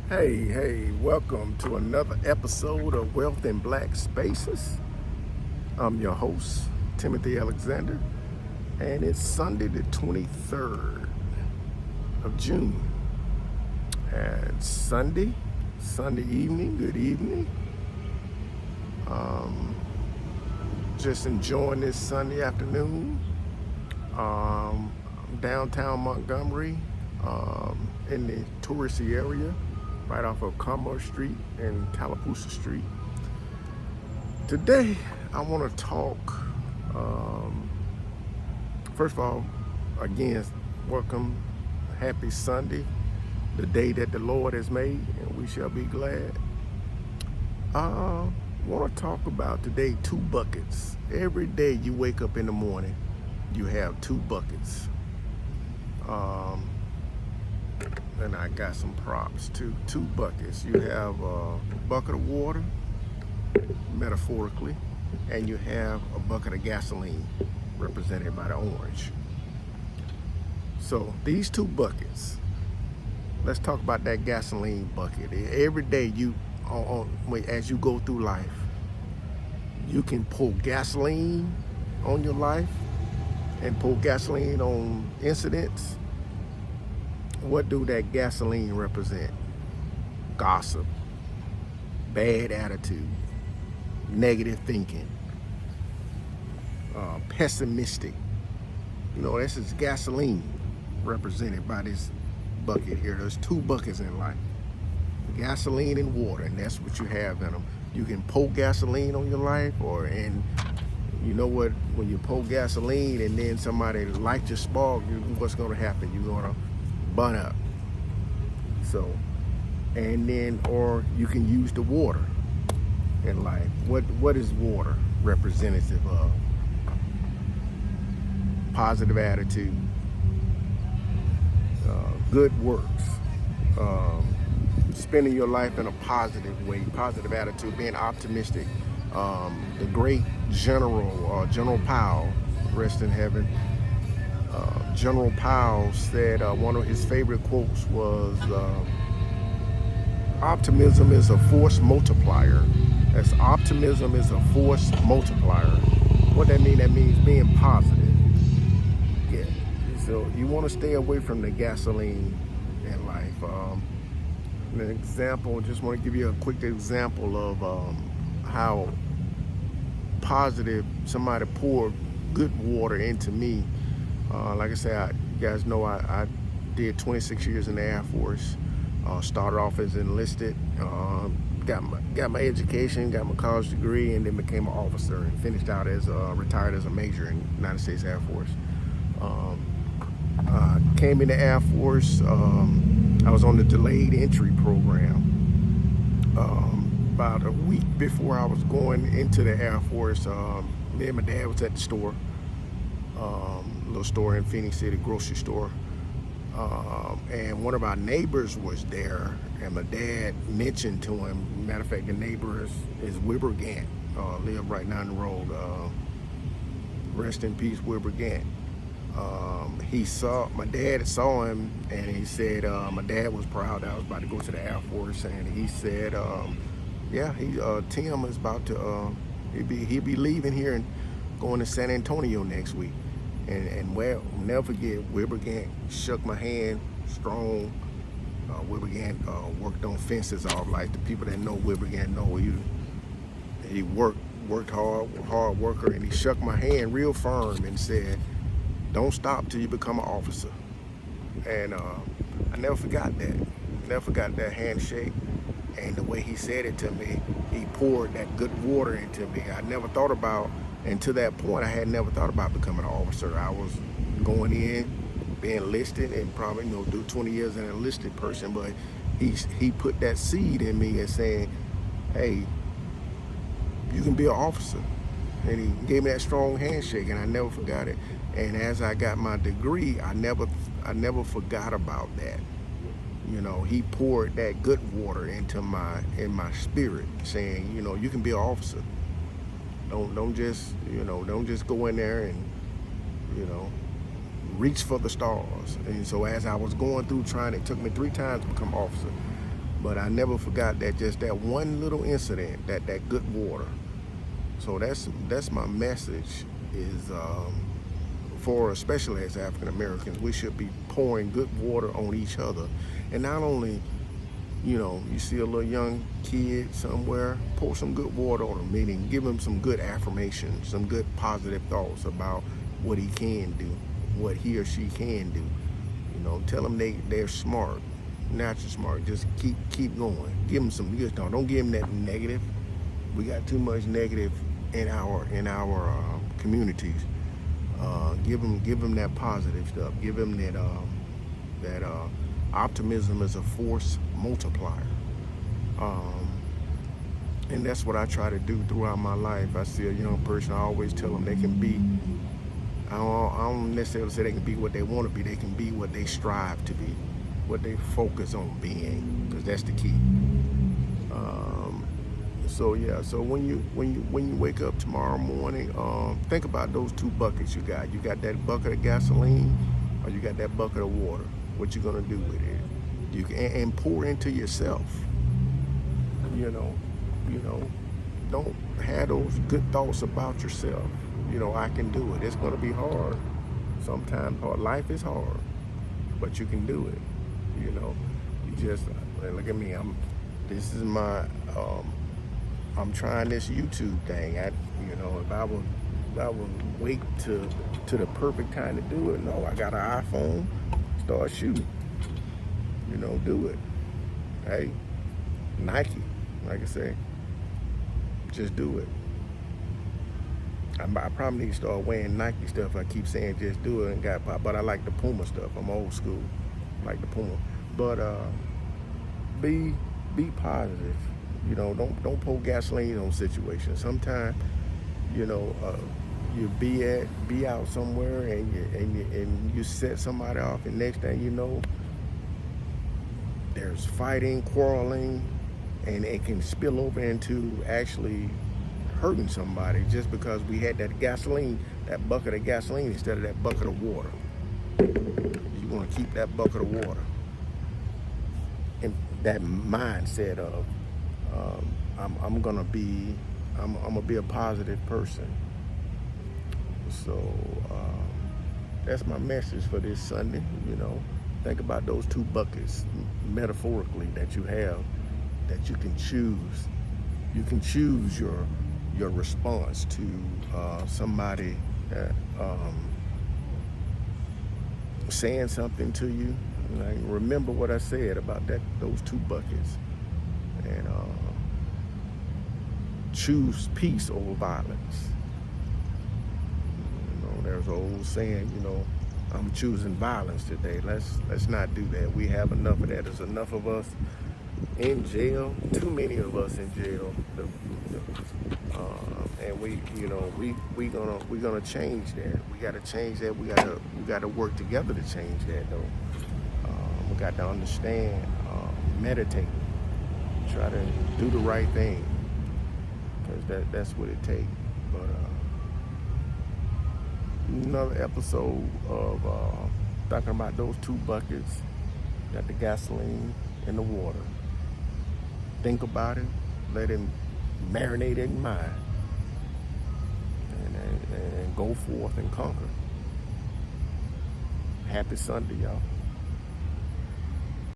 Hey, welcome to another episode of Wealth in Black Spaces. I'm your host, Timothy Alexander, and it's Sunday the 23rd of June. And Sunday evening, good evening. Just enjoying this Sunday afternoon. Downtown Montgomery, in the touristy area, right off of Commerce Street and Tallapoosa Street. Today, I want to talk, first of all, again, welcome, happy Sunday, the day that the Lord has made, and we shall be glad. I want to talk about today 2 buckets. Every day you wake up in the morning, you have 2 buckets. And I got some props too. 2 buckets. You have a bucket of water, metaphorically, and you have a bucket of gasoline, represented by the orange. So these 2 buckets, let's talk about that gasoline bucket. Every day as you go through life, you can pour gasoline on your life and pour gasoline on incidents. What do that gasoline represent? Gossip, bad attitude, negative thinking, pessimistic. This is gasoline represented by this bucket here. There's 2 buckets in life, gasoline and water, and that's what you have in them. You can pour gasoline on your life, and you know what? When you pour gasoline and then somebody lights your spark, what's going to happen? You're going to burn up. So, and then, or you can use the water in life. What is water representative of? Positive attitude, good works, spending your life in a positive way, positive attitude, being optimistic. The great General Powell, rest in heaven. General Powell said one of his favorite quotes was, optimism is a force multiplier. That's optimism is a force multiplier. What that mean? That means being positive. Yeah. So you want to stay away from the gasoline in life. An example, just want to give you a quick example of how positive somebody poured good water into me. Like I said, you guys know I did 26 years in the Air Force. Started off as enlisted, got my education, got my college degree, and then became an officer and finished out as retired as a major in the United States Air Force. Came in the Air Force. I was on the delayed entry program. About a week before I was going into the Air Force, me and my dad was at the store. Little store in Phoenix City, grocery store, and one of our neighbors was there, and my dad mentioned to him, matter of fact, the neighbor is Wilbur Gant, live right down the road, rest in peace, Wilbur Gant. My dad saw him, and he said, my dad was proud that I was about to go to the Air Force, and he said, Tim is about to, he'll be leaving here and going to San Antonio next week. And well, never forget, Wilbur Gant shook my hand strong. Wilbur Gant worked on fences all life. The people that know Wilbur Gant know he worked hard worker, and he shook my hand real firm and said, "Don't stop till you become an officer." And I never forgot that. Never forgot that handshake. And the way he said it to me, he poured that good water into me. I never thought about, and to that point, I had never thought about becoming an officer. I was going in, being enlisted, and probably do 20 years as an enlisted person. But he put that seed in me and saying, "Hey, you can be an officer." And he gave me that strong handshake, and I never forgot it. And as I got my degree, I never forgot about that. He poured that good water into my spirit, saying, you can be an officer. Don't just go in there and reach for the stars. And so as I was going through trying, it took me 3 times to become officer. But I never forgot that, just that one little incident, that good water. So that's my message is for especially as African Americans, we should be pouring good water on each other. And not only, you see a little young kid somewhere, pour some good water on him, meaning give him some good affirmation, some good positive thoughts about what he can do, what he or she can do. Tell them they're smart, natural smart. Just keep going. Give them some good stuff. Don't give them that negative. We got too much negative in our communities. Give them that positive stuff. Give them that optimism is a force multiplier. And that's what I try to do throughout my life. I see a young person, I always tell them they can be. I don't necessarily say they can be what they want to be. They can be what they strive to be, what they focus on being, because that's the key. So yeah. So when you wake up tomorrow morning, think about those two buckets you got. You got that bucket of gasoline, or you got that bucket of water. What you gonna do with it? You can and pour into yourself. Don't have those good thoughts about yourself. I can do it. It's gonna be hard. Sometimes hard. Life is hard, but you can do it. You just look at me. This is my. I'm trying this YouTube thing. If I would wait to the perfect time to do it. No, I got an iPhone. Start shooting. Do it. Hey, Nike, like I say, just do it. I probably need to start wearing Nike stuff. I keep saying just do it, but I like the Puma stuff. I'm old school, like the Puma. But be positive. Don't pour gasoline on situations. Sometimes, you be out somewhere and you set somebody off, and next thing you know, there's fighting, quarreling, and it can spill over into actually hurting somebody just because we had that bucket of gasoline instead of that bucket of water. You want to keep that bucket of water and that mindset of I'm gonna be a positive person. So that's my message for this Sunday. Think about those two buckets metaphorically that you have, that you can choose. You can choose your response to somebody saying something to you. Like, remember what I said about those two buckets, and choose peace over violence. There's an old saying, I'm choosing violence today. Let's not do that. We have enough of that. There's enough of us in jail. Too many of us in jail. And we're gonna change that. We gotta change that. We gotta work together to change that, though. We got to understand, meditate, try to do the right thing, because that's what it takes. But another episode of talking about those two buckets, got the gasoline and the water. Think about it, let it marinate in your mind, and go forth and conquer. Happy Sunday, y'all.